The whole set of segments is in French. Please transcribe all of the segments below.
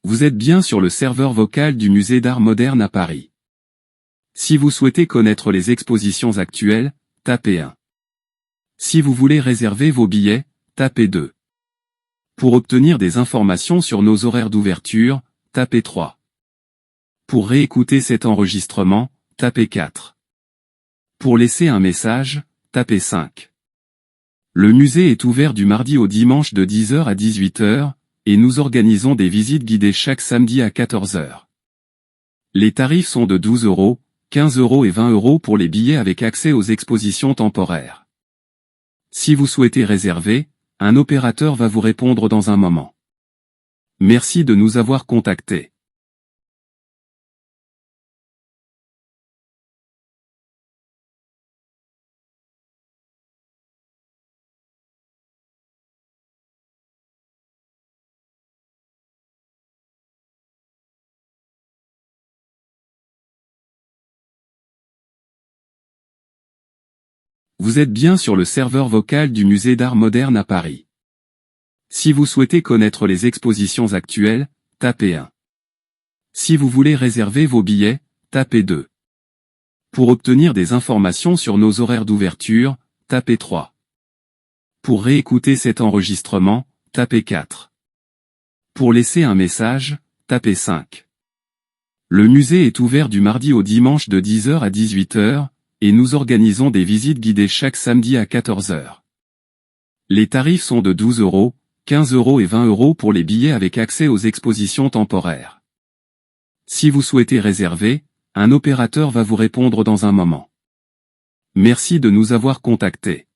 Vous êtes bien sur le serveur vocal du Musée d'Art Moderne à Paris. Si vous souhaitez connaître les expositions actuelles, tapez 1. Si vous voulez réserver vos billets, tapez 2. Pour obtenir des informations sur nos horaires d'ouverture, tapez 3. Pour réécouter cet enregistrement, tapez 4. Pour laisser un message, tapez 5. Le musée est ouvert du mardi au dimanche de 10h à 18h, et nous organisons des visites guidées chaque samedi à 14h. Les tarifs sont de 12 €, 15 € et 20 € pour les billets avec accès aux expositions temporaires. Si vous souhaitez réserver, un opérateur va vous répondre dans un moment. Merci de nous avoir contactés. Vous êtes bien sur le serveur vocal du Musée d'Art Moderne à Paris. Si vous souhaitez connaître les expositions actuelles, tapez 1. Si vous voulez réserver vos billets, tapez 2. Pour obtenir des informations sur nos horaires d'ouverture, tapez 3. Pour réécouter cet enregistrement, tapez 4. Pour laisser un message, tapez 5. Le musée est ouvert du mardi au dimanche de 10h à 18h, et nous organisons des visites guidées chaque samedi à 14h. Les tarifs sont de 12 €, 15 € et 20 € pour les billets avec accès aux expositions temporaires. Si vous souhaitez réserver, un opérateur va vous répondre dans un moment. Merci de nous avoir contactés.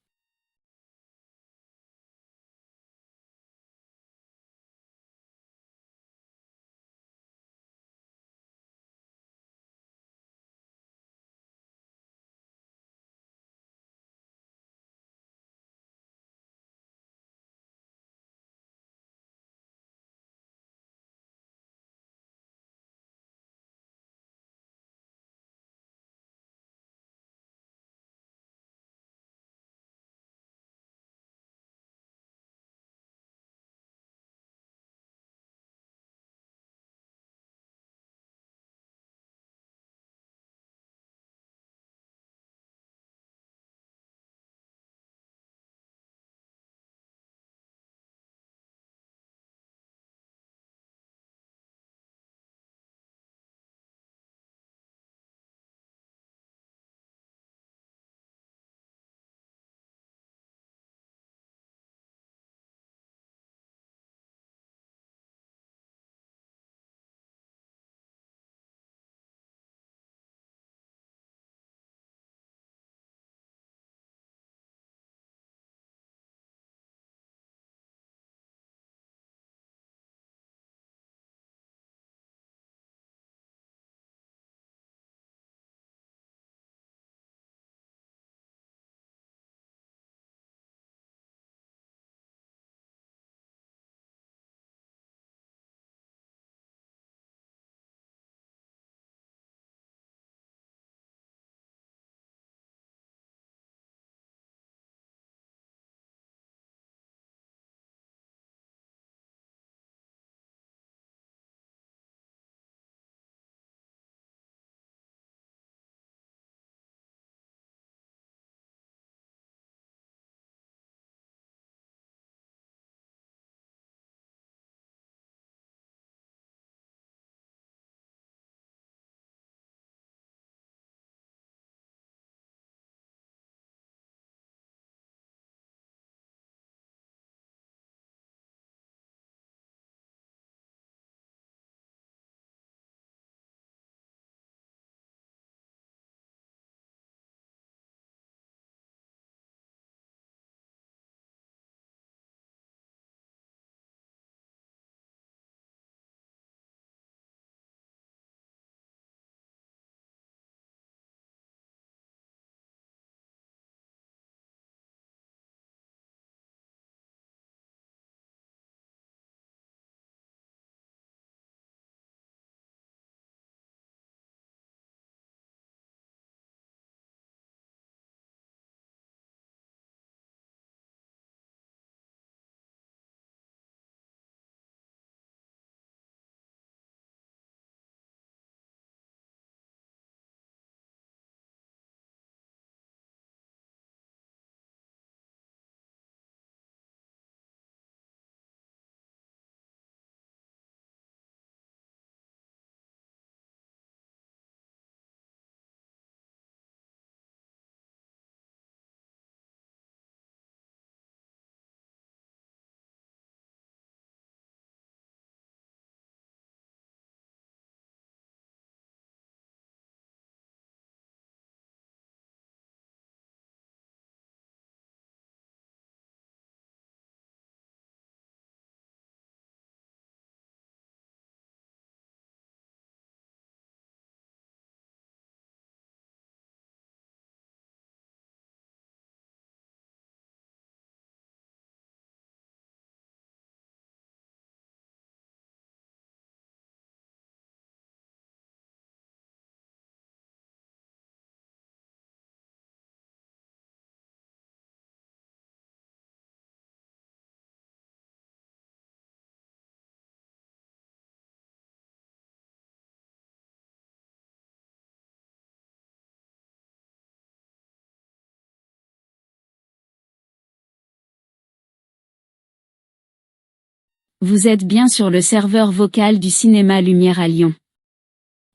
Vous êtes bien sur le serveur vocal du cinéma Lumière à Lyon.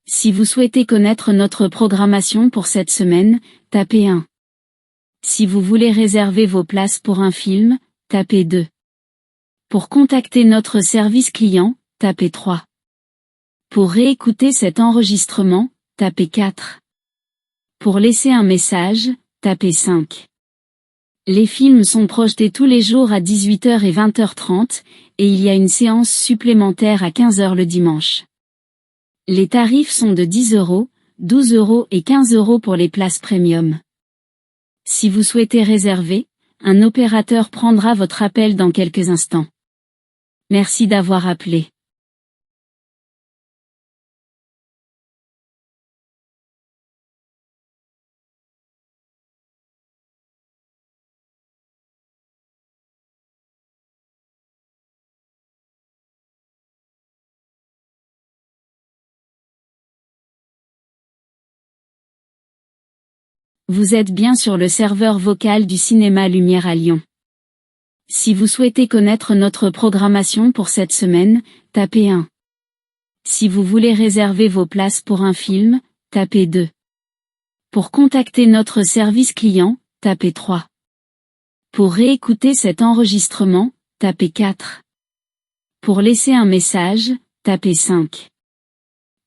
Si vous souhaitez connaître notre programmation pour cette semaine, tapez 1. Si vous voulez réserver vos places pour un film, tapez 2. Pour contacter notre service client, tapez 3. Pour réécouter cet enregistrement, tapez 4. Pour laisser un message, tapez 5. Les films sont projetés tous les jours à 18h et 20h30, et il y a une séance supplémentaire à 15h le dimanche. Les tarifs sont de 10 €, 12 € et 15 € pour les places premium. Si vous souhaitez réserver, un opérateur prendra votre appel dans quelques instants. Merci d'avoir appelé. Vous êtes bien sur le serveur vocal du cinéma Lumière à Lyon. Si vous souhaitez connaître notre programmation pour cette semaine, tapez 1. Si vous voulez réserver vos places pour un film, tapez 2. Pour contacter notre service client, tapez 3. Pour réécouter cet enregistrement, tapez 4. Pour laisser un message, tapez 5.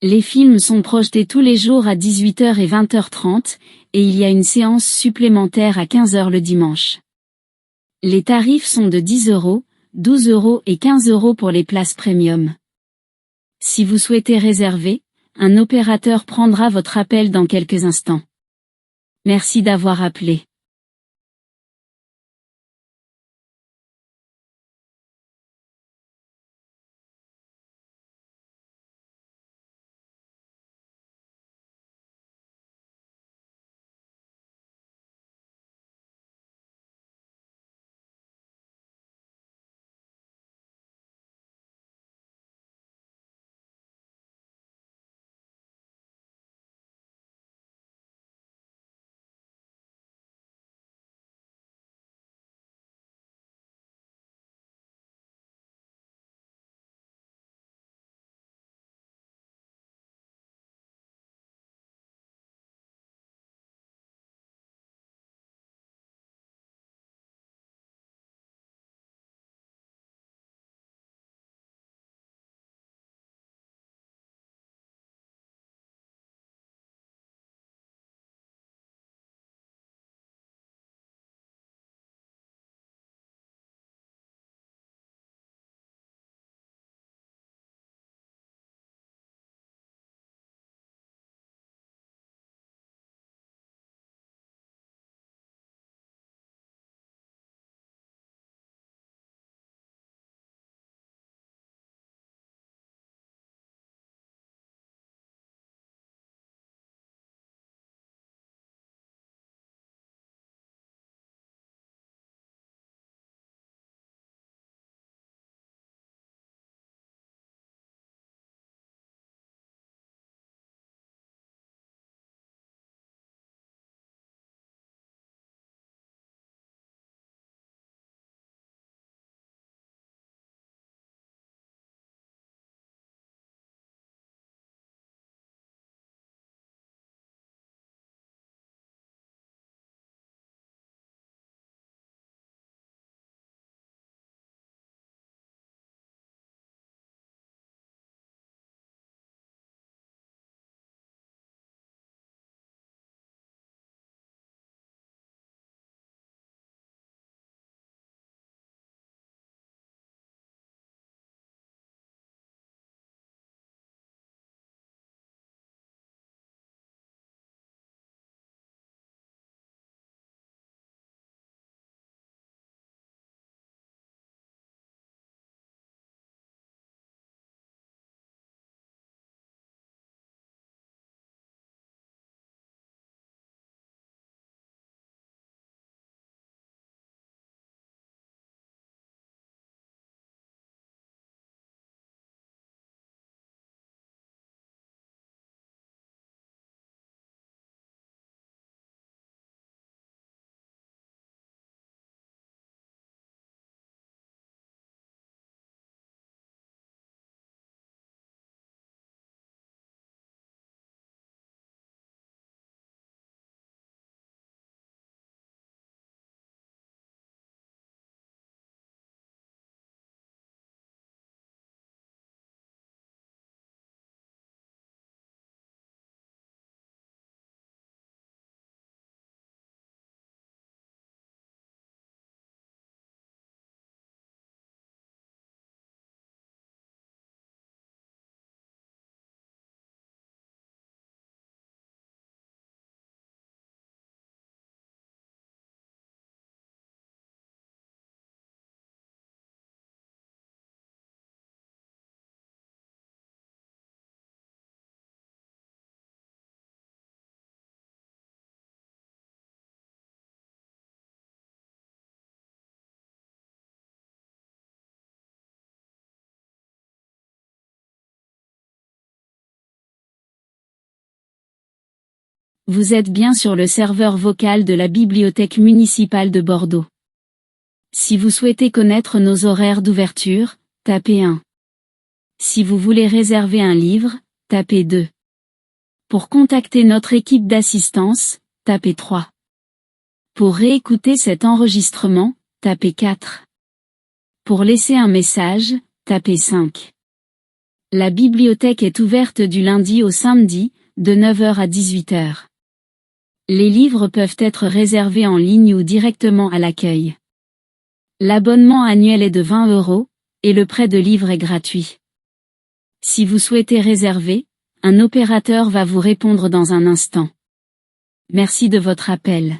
Les films sont projetés tous les jours à 18h et 20h30, et il y a une séance supplémentaire à 15h le dimanche. Les tarifs sont de 10 €, 12 € et 15 € pour les places premium. Si vous souhaitez réserver, un opérateur prendra votre appel dans quelques instants. Merci d'avoir appelé. Vous êtes bien sur le serveur vocal de la Bibliothèque municipale de Bordeaux. Si vous souhaitez connaître nos horaires d'ouverture, tapez 1. Si vous voulez réserver un livre, tapez 2. Pour contacter notre équipe d'assistance, tapez 3. Pour réécouter cet enregistrement, tapez 4. Pour laisser un message, tapez 5. La bibliothèque est ouverte du lundi au samedi, de 9h à 18h. Les livres peuvent être réservés en ligne ou directement à l'accueil. L'abonnement annuel est de 20 €, et le prêt de livre est gratuit. Si vous souhaitez réserver, un opérateur va vous répondre dans un instant. Merci de votre appel.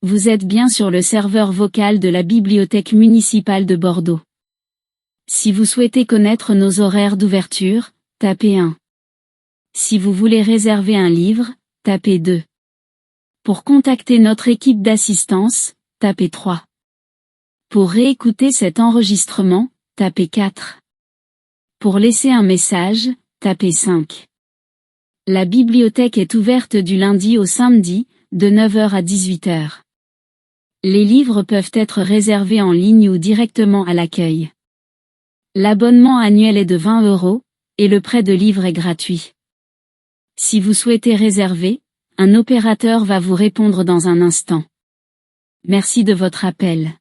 Vous êtes bien sur le serveur vocal de la Bibliothèque municipale de Bordeaux. Si vous souhaitez connaître nos horaires d'ouverture, tapez 1. Si vous voulez réserver un livre, tapez 2. Pour contacter notre équipe d'assistance, tapez 3. Pour réécouter cet enregistrement, tapez 4. Pour laisser un message, tapez 5. La bibliothèque est ouverte du lundi au samedi, de 9h à 18h. Les livres peuvent être réservés en ligne ou directement à l'accueil. L'abonnement annuel est de 20 €, et le prêt de livre est gratuit. Si vous souhaitez réserver, un opérateur va vous répondre dans un instant. Merci de votre appel.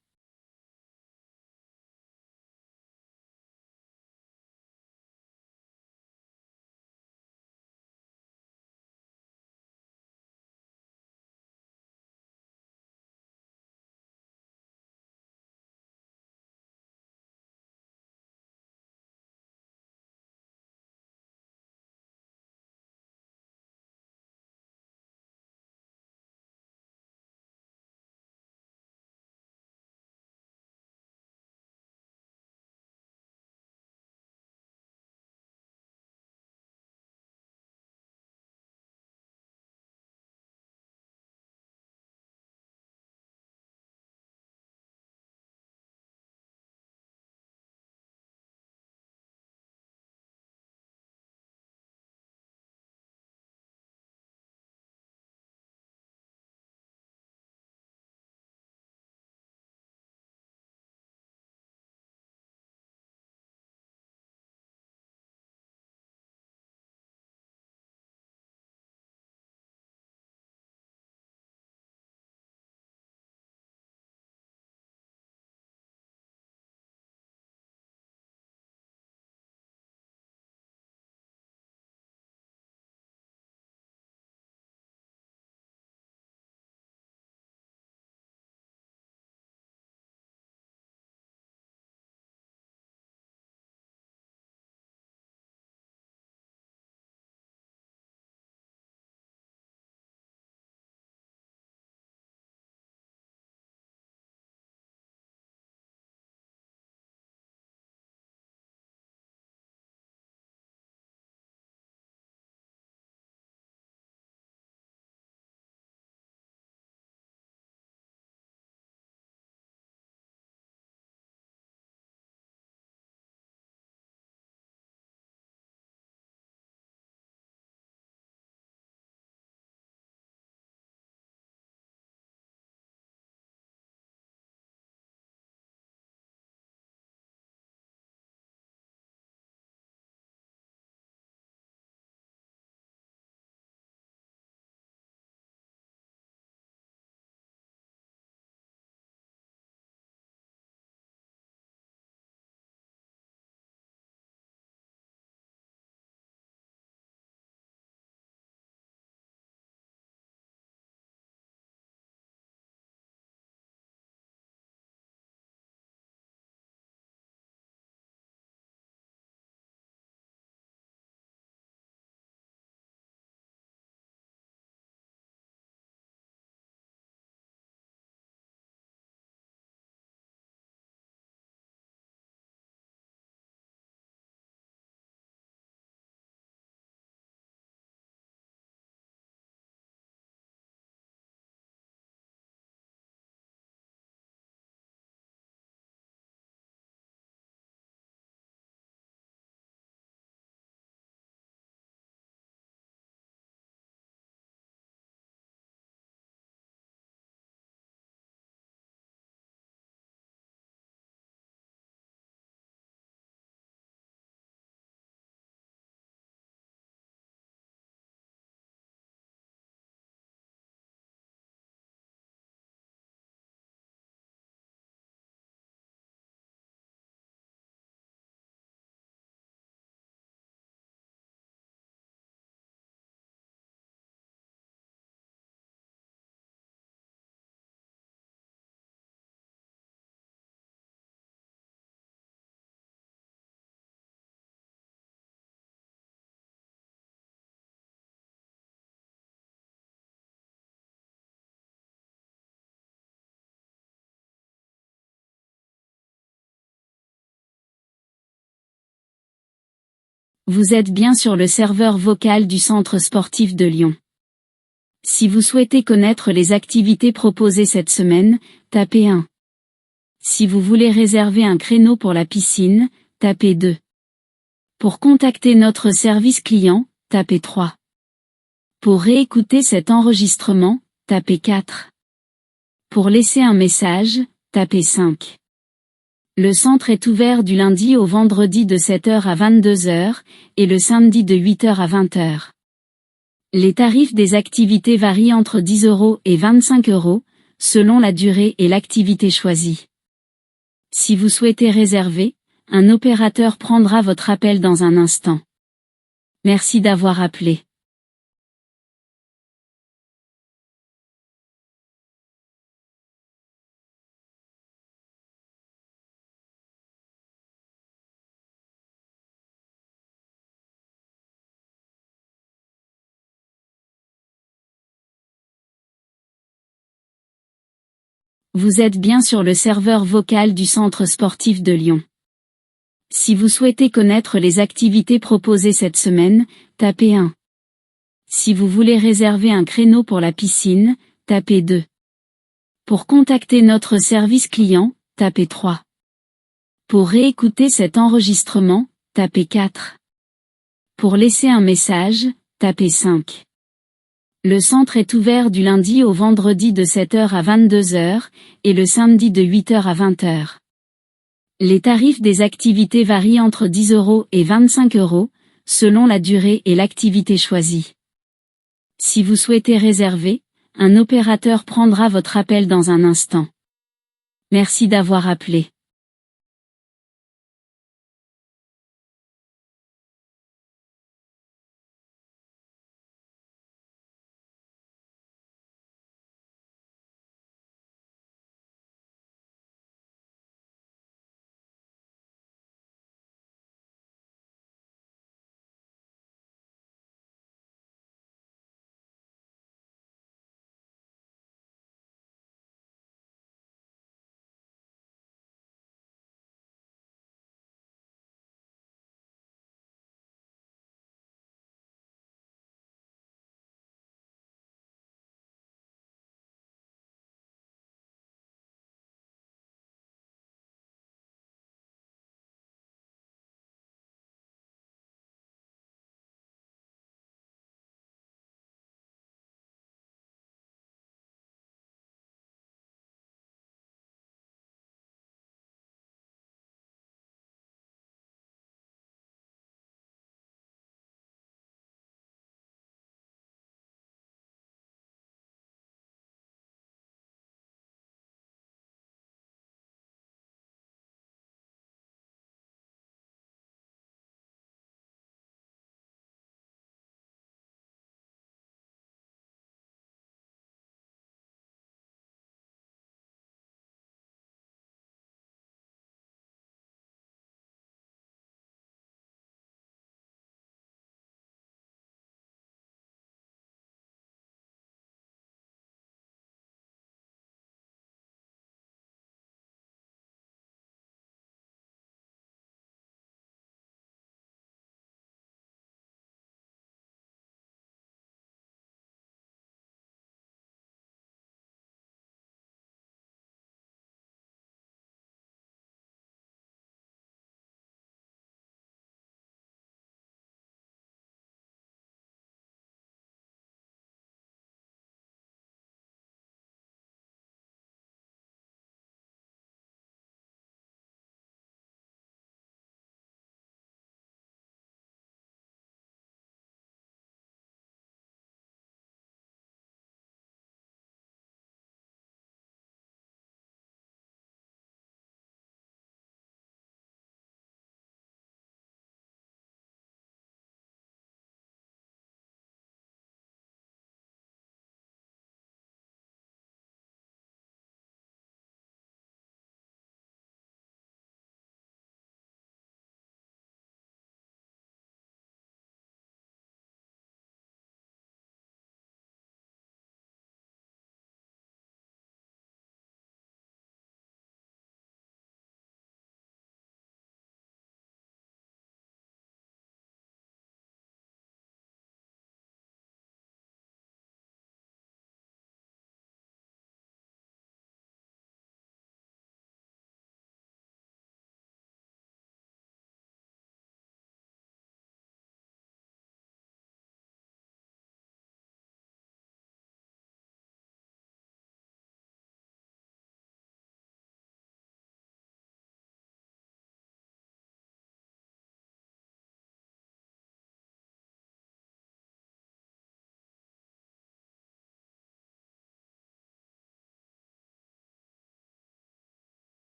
Vous êtes bien sur le serveur vocal du Centre sportif de Lyon. Si vous souhaitez connaître les activités proposées cette semaine, tapez 1. Si vous voulez réserver un créneau pour la piscine, tapez 2. Pour contacter notre service client, tapez 3. Pour réécouter cet enregistrement, tapez 4. Pour laisser un message, tapez 5. Le centre est ouvert du lundi au vendredi de 7h à 22h, et le samedi de 8h à 20h. Les tarifs des activités varient entre 10 € et 25 €, selon la durée et l'activité choisie. Si vous souhaitez réserver, un opérateur prendra votre appel dans un instant. Merci d'avoir appelé. Vous êtes bien sur le serveur vocal du Centre sportif de Lyon. Si vous souhaitez connaître les activités proposées cette semaine, tapez 1. Si vous voulez réserver un créneau pour la piscine, tapez 2. Pour contacter notre service client, tapez 3. Pour réécouter cet enregistrement, tapez 4. Pour laisser un message, tapez 5. Le centre est ouvert du lundi au vendredi de 7h à 22h, et le samedi de 8h à 20h. Les tarifs des activités varient entre 10 € et 25 €, selon la durée et l'activité choisie. Si vous souhaitez réserver, un opérateur prendra votre appel dans un instant. Merci d'avoir appelé.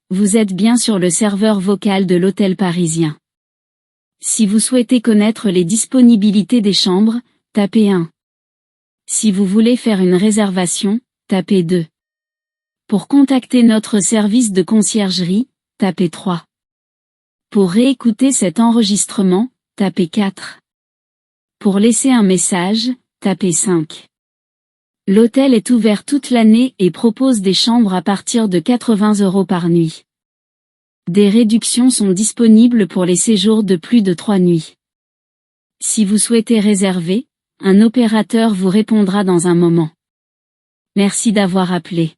Vous êtes bien sur le serveur vocal de l'hôtel parisien. Si vous souhaitez connaître les disponibilités des chambres, tapez 1. Si vous voulez faire une réservation, tapez 2. Pour contacter notre service de conciergerie, tapez 3. Pour réécouter cet enregistrement, tapez 4. Pour laisser un message, tapez 5. L'hôtel est ouvert toute l'année et propose des chambres à partir de 80 € par nuit. Des réductions sont disponibles pour les séjours de plus de 3 nuits. Si vous souhaitez réserver, un opérateur vous répondra dans un moment. Merci d'avoir appelé.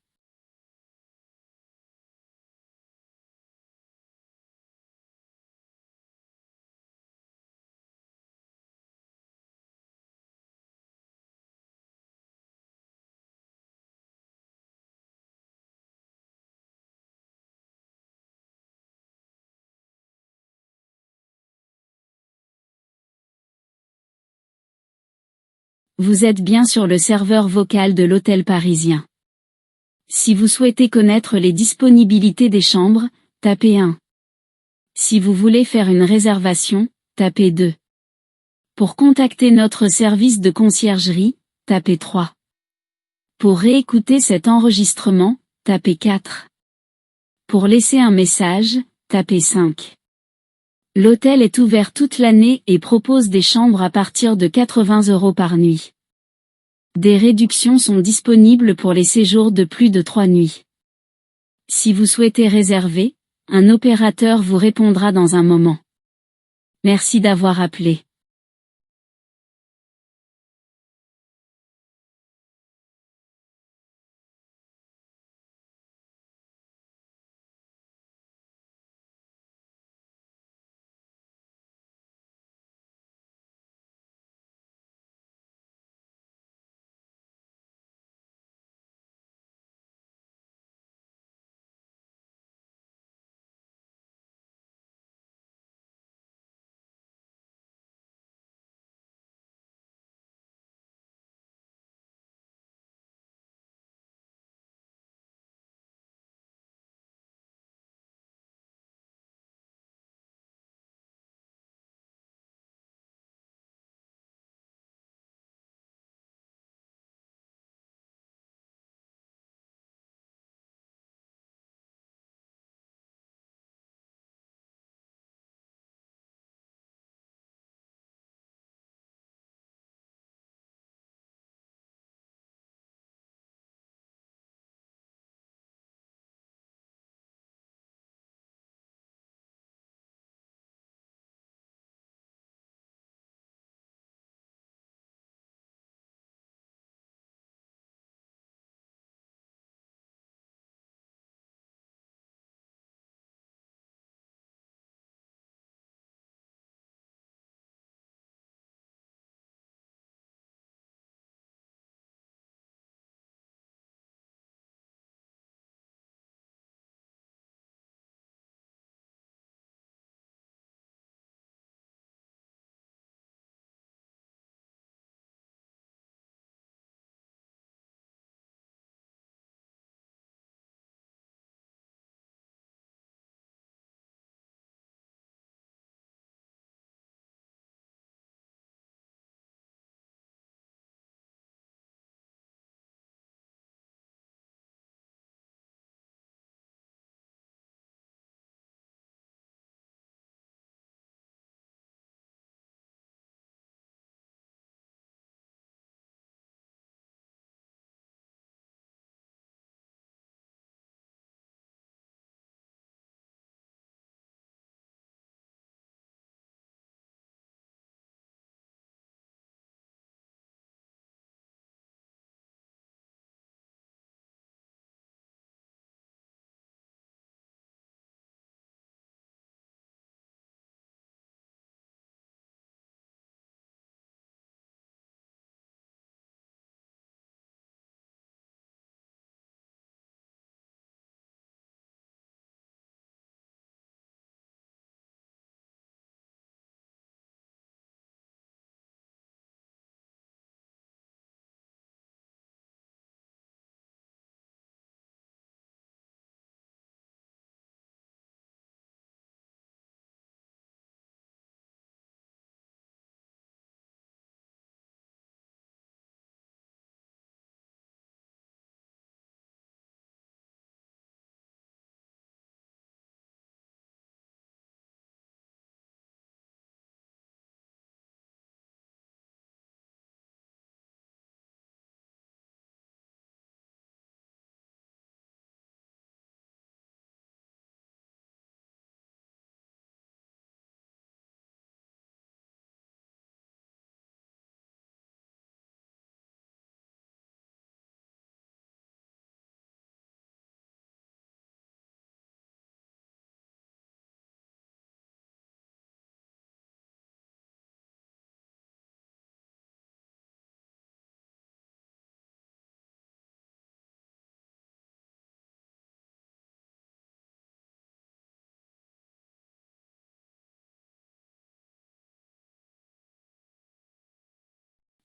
Vous êtes bien sur le serveur vocal de l'hôtel parisien. Si vous souhaitez connaître les disponibilités des chambres, tapez 1. Si vous voulez faire une réservation, tapez 2. Pour contacter notre service de conciergerie, tapez 3. Pour réécouter cet enregistrement, tapez 4. Pour laisser un message, tapez 5. L'hôtel est ouvert toute l'année et propose des chambres à partir de 80 € par nuit. Des réductions sont disponibles pour les séjours de plus de 3 nuits. Si vous souhaitez réserver, un opérateur vous répondra dans un moment. Merci d'avoir appelé.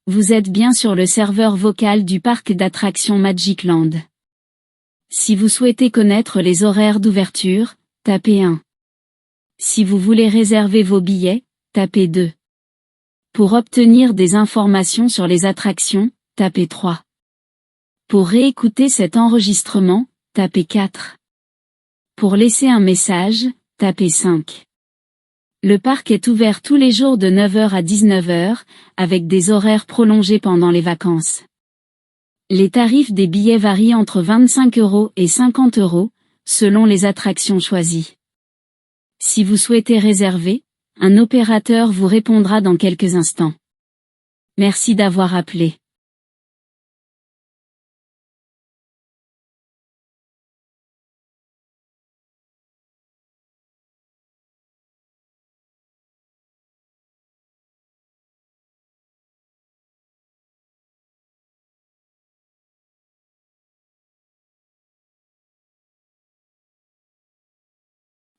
Vous êtes bien sur le serveur vocal du parc d'attractions Magicland. Si vous souhaitez connaître les horaires d'ouverture, tapez 1. Si vous voulez réserver vos billets, tapez 2. Pour obtenir des informations sur les attractions, tapez 3. Pour réécouter cet enregistrement, tapez 4. Pour laisser un message, tapez 5. Le parc est ouvert tous les jours de 9 h à 19 h, avec des horaires prolongés pendant les vacances. Les tarifs des billets varient entre 25 € et 50 €, selon les attractions choisies. Si vous souhaitez réserver, un opérateur vous répondra dans quelques instants. Merci d'avoir appelé.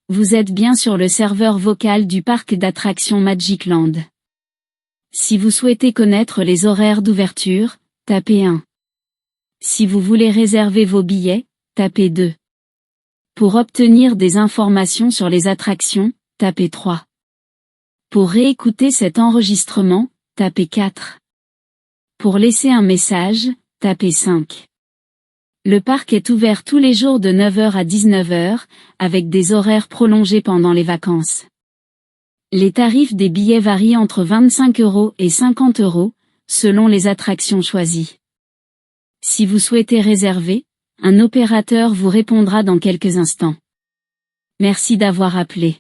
Vous êtes bien sur le serveur vocal du parc d'attractions Magicland. Si vous souhaitez connaître les horaires d'ouverture, tapez 1. Si vous voulez réserver vos billets, tapez 2. Pour obtenir des informations sur les attractions, tapez 3. Pour réécouter cet enregistrement, tapez 4. Pour laisser un message, tapez 5. Le parc est ouvert tous les jours de 9 h à 19 h, avec des horaires prolongés pendant les vacances. Les tarifs des billets varient entre 25 € et 50 €, selon les attractions choisies. Si vous souhaitez réserver, un opérateur vous répondra dans quelques instants. Merci d'avoir appelé.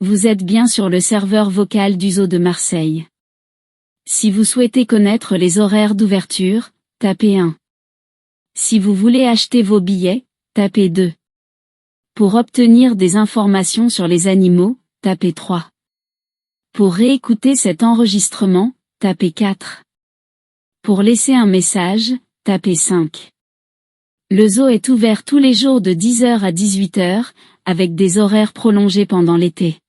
Vous êtes bien sur le serveur vocal du Zoo de Marseille. Si vous souhaitez connaître les horaires d'ouverture, tapez 1. Si vous voulez acheter vos billets, tapez 2. Pour obtenir des informations sur les animaux, tapez 3. Pour réécouter cet enregistrement, tapez 4. Pour laisser un message, tapez 5. Le zoo est ouvert tous les jours de 10h à 18h, avec des horaires prolongés pendant l'été.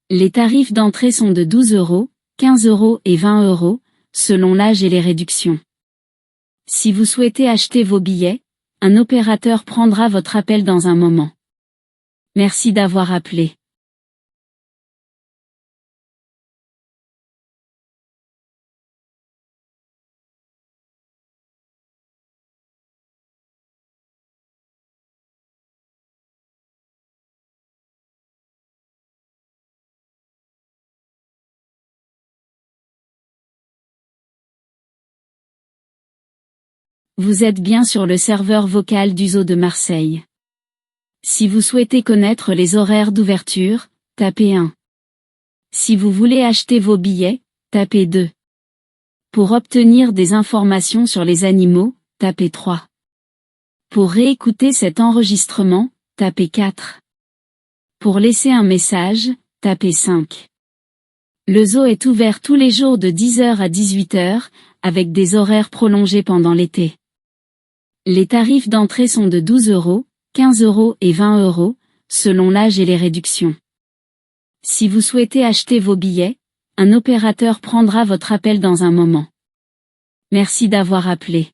Les tarifs d'entrée sont de 12 €, 15 € et 20 €, selon l'âge et les réductions. Si vous souhaitez acheter vos billets, un opérateur prendra votre appel dans un moment. Merci d'avoir appelé. Vous êtes bien sur le serveur vocal du Zoo de Marseille. Si vous souhaitez connaître les horaires d'ouverture, tapez 1. Si vous voulez acheter vos billets, tapez 2. Pour obtenir des informations sur les animaux, tapez 3. Pour réécouter cet enregistrement, tapez 4. Pour laisser un message, tapez 5. Le zoo est ouvert tous les jours de 10h à 18h, avec des horaires prolongés pendant l'été. Les tarifs d'entrée sont de 12 €, 15 € et 20 €, selon l'âge et les réductions. Si vous souhaitez acheter vos billets, un opérateur prendra votre appel dans un moment. Merci d'avoir appelé.